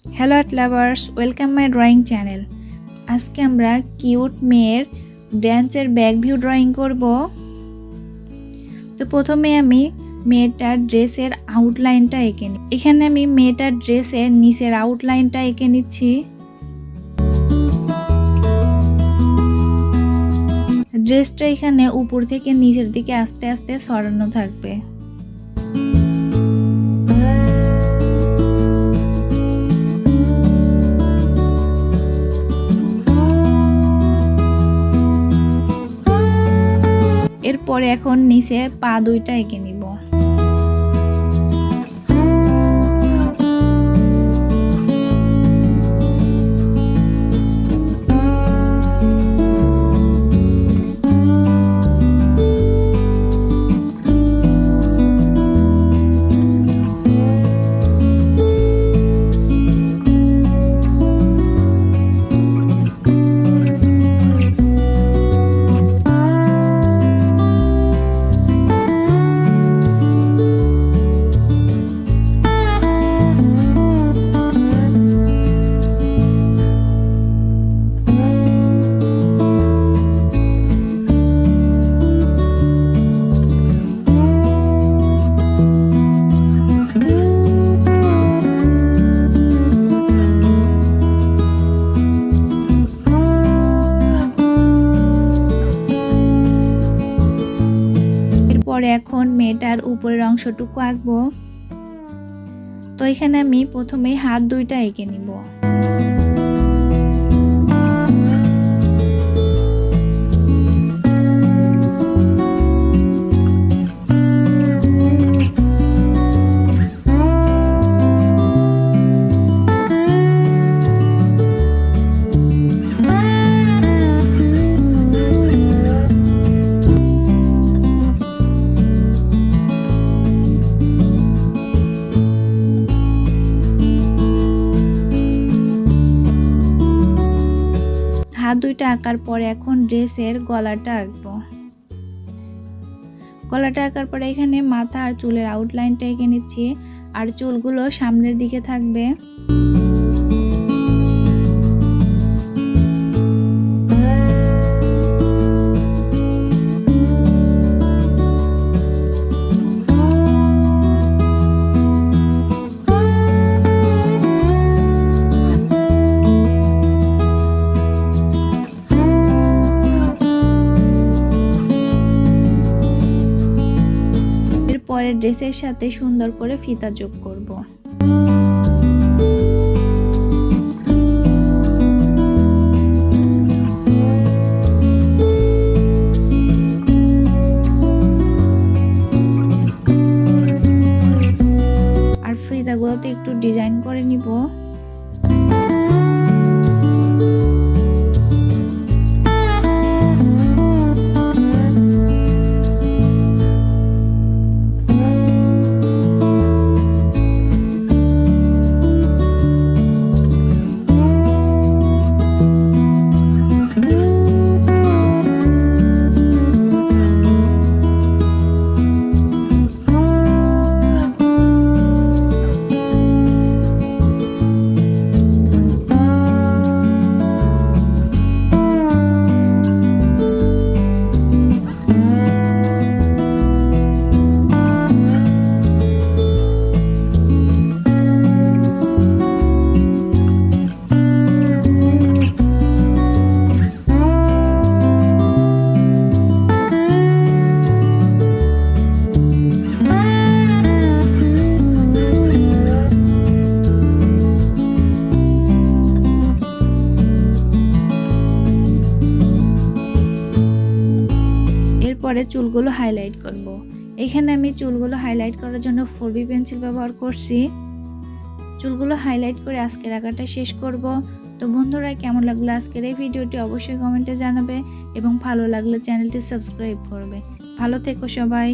Hello art lovers, welcome my drawing channel. আজকে আমরা cute মেয়ের ব্রাঞ্চের ব্যাক ভিউ ড্রয়িং করব। তো প্রথমে আমি মেয়েটার ড্রেসের আউটলাইনটা এঁকে নিই। এখানে আমি মেয়েটার ড্রেসের নিচের আউটলাইনটা এঁকে নিচ্ছি। ড্রেসটা এখানে উপর থেকে নিচের দিকে আস্তে আস্তে সরানো থাকবে। এরপরে এখন নিচে পা দুইটা এঁকে নিব। পরে এখন মেয়েটার উপরের অংশটুকু আঁকবো। তো এখানে আমি প্রথমে হাত দুইটা এঁকে নিব। হাত দুইটা আঁকার পরে এখন ড্রেসের গলাটা আঁকবো। গলাটা আঁকার পরে এখানে মাথা আর চুলের আউটলাইনটা এঁকে নিচ্ছি, আর চুলগুলো সামনের দিকে থাকবে। পরে ড্রেসের সাথে সুন্দর করে ফিতা যোগ করব। আর ফিতাগুলোতে একটু ডিজাইন করে নিব। পরে চুলগুলো হাইলাইট করব। এখানে আমি চুলগুলো হাইলাইট করার জন্য 4B পেন্সিল ব্যবহার করছি। চুলগুলো হাইলাইট করে আজকের আঁকাটা শেষ করব। তো বন্ধুরা, কেমন লাগলো আজকের এই ভিডিওটি অবশ্যই কমেন্টে জানাবে এবং ভালো লাগলে চ্যানেলটি সাবস্ক্রাইব করবে। ভালো থেকো সবাই।